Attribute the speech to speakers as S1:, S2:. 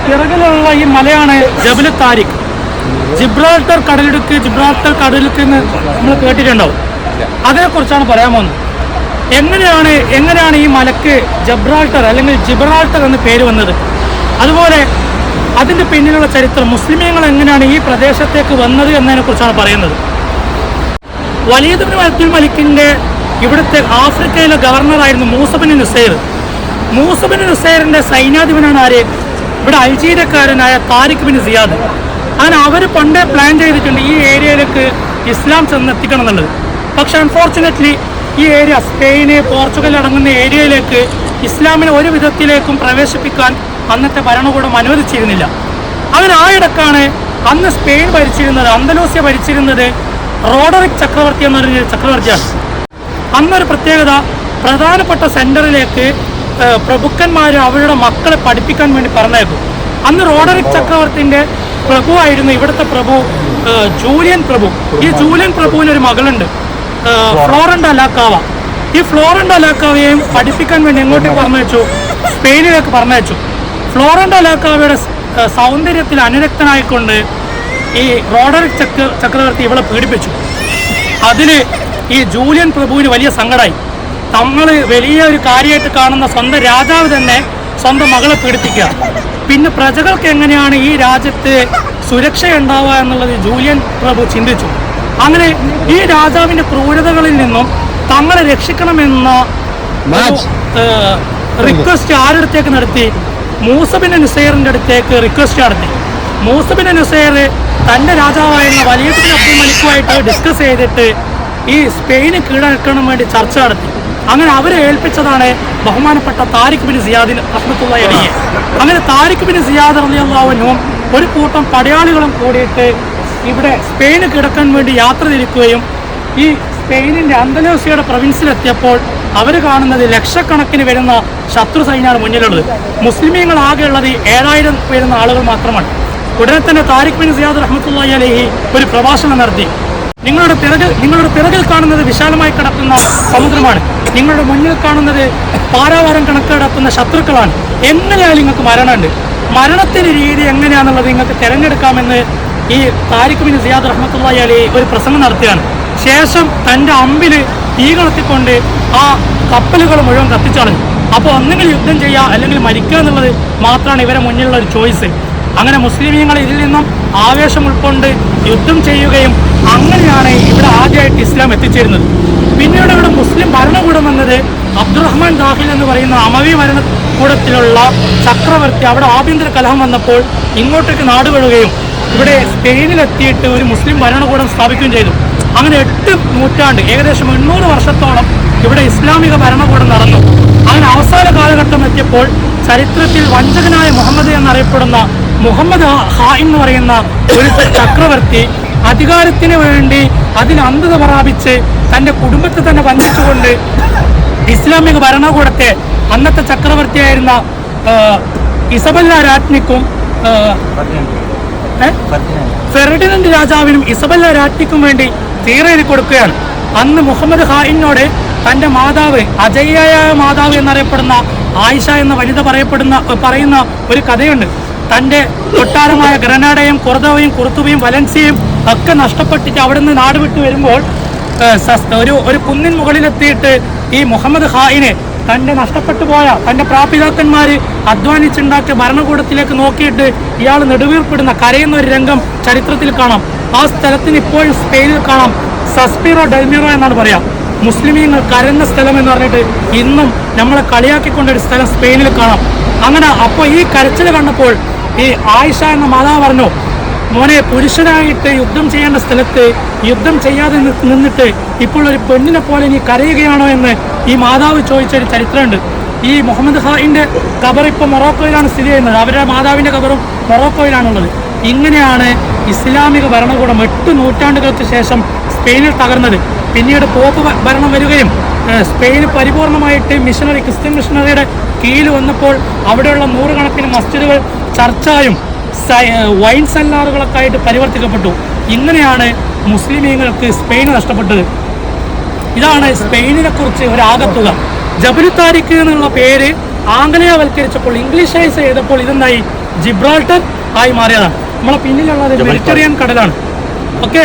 S1: പിറകിലുള്ള ഈ മലയാണ് ജബൽ താരിഖ്. ജിബ്രാൾട്ടർ കടലിടുക്ക് എന്ന് നമ്മൾ കേട്ടിട്ടുണ്ടാവും. അതിനെക്കുറിച്ചാണ് പറയാൻ പോകുന്നത്. എങ്ങനെയാണ് ഈ മലക്ക് ജബ്രാൾട്ടർ അല്ലെങ്കിൽ ജിബ്രാൾട്ടർ എന്ന് പേര് വന്നത്, അതുപോലെ അതിൻ്റെ പിന്നിലുള്ള ചരിത്രം, മുസ്ലിമീങ്ങൾ എങ്ങനെയാണ് ഈ പ്രദേശത്തേക്ക് വന്നത് എന്നതിനെക്കുറിച്ചാണ് പറയുന്നത്. വലീദ് ഇബ്നു അബ്ദുൽ മലിക്കിൻ്റെ ഇവിടുത്തെ ആഫ്രിക്കയിലെ ഗവർണറായിരുന്നു മൂസ ബിൻ നുസൈർ. മൂസ ബിൻ നുസൈറിൻ്റെ സൈന്യാധിപനാണ് ആര്? ഇവിടെ അൾജീരിയക്കാരനായ താരിഖ് ബിൻ സിയാദ്. അങ്ങനെ അവർ പണ്ടേ പ്ലാൻ ചെയ്തിട്ടുണ്ട് ഈ ഏരിയയിലേക്ക് ഇസ്ലാം ചെന്നെത്തിക്കണം എന്നുള്ളത്. പക്ഷേ അൺഫോർച്ചുനേറ്റ്ലി ഈ ഏരിയ, സ്പെയിന്, പോർച്ചുഗൽ അടങ്ങുന്ന ഏരിയയിലേക്ക് ഇസ്ലാമിനെ ഒരു വിധത്തിലേക്കും പ്രവേശിപ്പിക്കാൻ അന്നത്തെ ഭരണകൂടം അനുവദിച്ചിരുന്നില്ല. അങ്ങനെ ആയിടക്കാണ് അന്ന് സ്പെയിൻ ഭരിച്ചിരുന്നത്, അന്തലൂസ്യ ഭരിച്ചിരുന്നത് റോഡറിക് ചക്രവർത്തി എന്ന് പറഞ്ഞ ചക്രവർത്തിയാണ്. അന്നൊരു പ്രത്യേകത, പ്രധാനപ്പെട്ട സെൻറ്ററിലേക്ക് പ്രഭുക്കന്മാർ അവരുടെ മക്കളെ പഠിപ്പിക്കാൻ വേണ്ടി പറഞ്ഞേക്കും. അന്ന് റോഡറിക് ചക്രവർത്തിൻ്റെ പ്രഭുവായിരുന്നു ഇവിടുത്തെ പ്രഭു ജൂലിയൻ പ്രഭു. ഈ ജൂലിയൻ പ്രഭുവിനൊരു മകളുണ്ട്, ഫ്ലോറൻഡ അലാക്കാവ. ഈ ഫ്ലോറൻഡ അലാക്കാവയെയും പഠിപ്പിക്കാൻ വേണ്ടി എങ്ങോട്ടേക്ക് പറഞ്ഞയച്ചു? സ്പെയിനിലേക്ക് പറഞ്ഞയച്ചു. ഫ്ലോറൻഡ അലാക്കാവയുടെ സൗന്ദര്യത്തിൽ അനുരക്തനായിക്കൊണ്ട് ഈ റോഡറിക് ചക്രവർത്തി ഇവളെ പീഡിപ്പിച്ചു. അതിൽ ഈ ജൂലിയൻ പ്രഭുവിന് വലിയ സങ്കടമായി. നമ്മൾ വലിയ ഒരു കാര്യമായിട്ട് കാണുന്ന സ്വന്തം രാജാവ് തന്നെ സ്വന്തം മകളെ പീഡിപ്പിക്കുക, പിന്നെ പ്രജകൾക്ക് എങ്ങനെയാണ് ഈ രാജ്യത്ത് സുരക്ഷയുണ്ടാവുക എന്നുള്ളത് ജൂലിയൻ പ്രഭു ചിന്തിച്ചു. അങ്ങനെ ഈ രാജാവിൻ്റെ ക്രൂരതകളിൽ നിന്നും തങ്ങളെ രക്ഷിക്കണമെന്ന റിക്വസ്റ്റ് ആരുടെ നടത്തി? മൂസ ബിൻ നുസൈറിൻ്റെ അടുത്തേക്ക് റിക്വസ്റ്റ് നടത്തി. മൂസ ബിൻ നുസൈർ തൻ്റെ രാജാവായിരുന്ന വലീദ് ബിൻ അബ്ദുൽ മലിക്കുമായിട്ട് ഡിസ്കസ് ചെയ്തിട്ട് ഈ സ്പെയിന് കീഴടക്കാൻ വേണ്ടി ചർച്ച നടത്തി. അങ്ങനെ അവരെ ഏൽപ്പിച്ചതാണ് ബഹുമാനപ്പെട്ട താരിഖ് ബിൻ സിയാദിൻ റഹ്മത്തുള്ളാഹി അലൈഹി. അങ്ങനെ താരിഖ് ബിൻ സിയാദ് റളിയല്ലാഹു അൻഹുവും ഒരു കൂട്ടം പടയാളികളും കൂടിയിട്ട് ഇവിടെ സ്പെയിന് കിടക്കാൻ വേണ്ടി യാത്ര തിരിക്കുകയും ഈ സ്പെയിനിൻ്റെ അന്തലൂസിയയുടെ പ്രൊവിൻസിലെത്തിയപ്പോൾ അവർ കാണുന്നത് ലക്ഷക്കണക്കിന് വരുന്ന ശത്രു സൈന്യമാണ് മുന്നിലുള്ളത്. മുസ്ലിമീങ്ങൾ ആകെയുള്ളത് 7000 വരുന്ന ആളുകൾ മാത്രമാണ്. ഉടനെ തന്നെ താരിഖ് ബിൻ സിയാദ് റഹ്മത്തുള്ളാഹി അലൈഹി ഒരു പ്രഭാഷണം നടത്തി. നിങ്ങളുടെ പിറകിൽ കാണുന്നത് വിശാലമായി കിടക്കുന്ന സമുദ്രമാണ്, നിങ്ങളുടെ മുന്നിൽ കാണുന്നത് പാരാവാരം കണക്ക് കിടക്കുന്ന ശത്രുക്കളാണ്. എങ്ങനെയായാലും നിങ്ങൾക്ക് മരണമുണ്ട്, മരണത്തിൻ്റെ രീതി എങ്ങനെയാണെന്നുള്ളത് നിങ്ങൾക്ക് തിരഞ്ഞെടുക്കാമെന്ന് ഈ താരിഖ് ബിൻ സിയാദ് റഹ്മത്തുള്ളാഹി അലൈഹി ഒരു പ്രസംഗം നടത്തുകയാണ്. ശേഷം തൻ്റെ അമ്പിൽ തീ കൊളുത്തിക്കൊണ്ട് ആ കപ്പലുകൾ മുഴുവൻ കത്തിച്ചളഞ്ഞു. അപ്പോൾ ഒന്നുകിൽ യുദ്ധം ചെയ്യുക അല്ലെങ്കിൽ മരിക്കുക എന്നുള്ളത് മാത്രമാണ് ഇവരെ മുന്നിലുള്ള ഒരു ചോയ്സ്. അങ്ങനെ മുസ്ലിമീങ്ങൾ ഇതിൽ നിന്നും ആവേശം ഉൾക്കൊണ്ട് യുദ്ധം ചെയ്യുകയും അങ്ങനെയാണ് ഇവിടെ ആദ്യമായിട്ട് ഇസ്ലാം എത്തിച്ചേരുന്നത്. പിന്നീട് ഇവിടെ മുസ്ലിം ഭരണകൂടം വന്നത് അബ്ദുറഹ്മാൻ ദാഖിൽ എന്ന് പറയുന്ന അമവി ഭരണകൂടത്തിലുള്ള ചക്രവർത്തി. അവിടെ ആഭ്യന്തര കലഹം വന്നപ്പോൾ ഇങ്ങോട്ടേക്ക് നാടുവിടുകയും ഇവിടെ സ്പെയിനിലെത്തിയിട്ട് ഒരു മുസ്ലിം ഭരണകൂടം സ്ഥാപിക്കുകയും ചെയ്തു. അങ്ങനെ 8 നൂറ്റാണ്ട്, ഏകദേശം 800 വർഷത്തോളം ഇവിടെ ഇസ്ലാമിക ഭരണകൂടം നടന്നു. അങ്ങനെ അവസാന കാലഘട്ടം എത്തിയപ്പോൾ ചരിത്രത്തിൽ വഞ്ചകനായ മുഹമ്മദ് എന്നറിയപ്പെടുന്ന മുഹമ്മദ് ഹായ് എന്ന് പറയുന്ന ഒരു ചക്രവർത്തി അധികാരത്തിന് വേണ്ടി അതിൽ അന്ധത പ്രാപിച്ച് തൻ്റെ കുടുംബത്തെ തന്നെ വഞ്ചിച്ചുകൊണ്ട് ഇസ്ലാമിക ഭരണകൂടത്തെ അന്നത്തെ ചക്രവർത്തിയായിരുന്ന ഇസബല്ല രാജ്ഞിക്കും ഫെർഡിനൻഡ് രാജാവിനും ഇസബല്ല രാജ്ഞിക്കും വേണ്ടി തീരെഴുതി കൊടുക്കുകയാണ്. അന്ന് മുഹമ്മദ് ഹായിനോട് തൻ്റെ മാതാവ്, അജയ്യായ മാതാവ് എന്നറിയപ്പെടുന്ന ആയിഷ എന്ന വനിത പറയുന്ന ഒരു കഥയുണ്ട്. തൻ്റെ കൊട്ടാരമായ ഗ്രനാഡയും കൊർദോവയും കുർത്തുബയും വലൻസിയയും ഒക്കെ നഷ്ടപ്പെട്ടിട്ട് അവിടെ നിന്ന് നാട് വിട്ടു വരുമ്പോൾ ഒരു കുന്നിൻ മുകളിലെത്തിയിട്ട് ഈ മുഹമ്മദ് ഹായിനെ തൻ്റെ നഷ്ടപ്പെട്ടു പോയ തൻ്റെ പ്രാപിതാക്കന്മാർ അധ്വാനിച്ചുണ്ടാക്കിയ ഭരണകൂടത്തിലേക്ക് നോക്കിയിട്ട് ഇയാൾ നെടുവീർപ്പിടുന്ന കരയുന്ന ഒരു രംഗം ചരിത്രത്തിൽ കാണാം. ആ സ്ഥലത്തിന് ഇപ്പോഴും സ്പെയിനിൽ കാണാം, സസ്പീറോ ഡെൽമീറോ എന്നാണ് പറയാം. മുസ്ലിമീങ്ങൾ കരഞ്ഞ സ്ഥലം എന്ന് പറഞ്ഞിട്ട് ഇന്നും നമ്മളെ കളിയാക്കിക്കൊണ്ടൊരു സ്ഥലം സ്പെയിനിൽ കാണാം. അങ്ങനെ അപ്പോൾ ഈ കരച്ചിൽ കണ്ടപ്പോൾ ഈ ആയിഷ എന്ന മാതാവ് പറഞ്ഞു, മോനെ, പുരുഷനായിട്ട് യുദ്ധം ചെയ്യേണ്ട സ്ഥലത്ത് യുദ്ധം ചെയ്യാതെ നിന്നിട്ട് ഇപ്പോൾ ഒരു പെണ്ണിനെ പോലെ നീ കരയുകയാണോ എന്ന് ഈ മാതാവ് ചോദിച്ചൊരു ചരിത്രമുണ്ട്. ഈ മുഹമ്മദ് ഹായിൻ്റെ ഖബർ ഇപ്പോൾ മൊറോക്കോയിലാണ് സ്ഥിതി ചെയ്യുന്നത്. അവരുടെ മാതാവിൻ്റെ ഖബറും മൊറോക്കോയിലാണുള്ളത്. ഇങ്ങനെയാണ് ഇസ്ലാമിക ഭരണകൂടം 8 നൂറ്റാണ്ടുകൾക്ക് ശേഷം സ്പെയിനിൽ തകർന്നത്. പിന്നീട് പോപ്പ് ഭരണം വരികയും സ്പെയിന് പരിപൂർണമായിട്ട് ക്രിസ്ത്യൻ മിഷണറിയുടെ കീഴിൽ വന്നപ്പോൾ അവിടെയുള്ള 100 കണക്കിന് മസ്ജിദുകൾ ചർച്ചായും വൈൻ സെല്ലാറുകളൊക്കെ ആയിട്ട് പരിവർത്തിക്കപ്പെട്ടു. ഇങ്ങനെയാണ് മുസ്ലിമീങ്ങൾക്ക് സ്പെയിൻ നഷ്ടപ്പെട്ടത്. ഇതാണ് സ്പെയിനിനെ കുറിച്ച് ഒരു ആകത്തുക. ജബൽ താരിഖ് എന്നുള്ള പേര് ആംഗലേയവൽക്കരിച്ചപ്പോൾ ഇംഗ്ലീഷൈസ് ചെയ്തപ്പോൾ ഇതെന്തായി ജിബ്രാൾട്ടർ ആയി മാറിയതാണ്. നമ്മളെ പിന്നിലുള്ളത് മെഡിറ്ററേനിയൻ കടലാണ്. ഓക്കെ.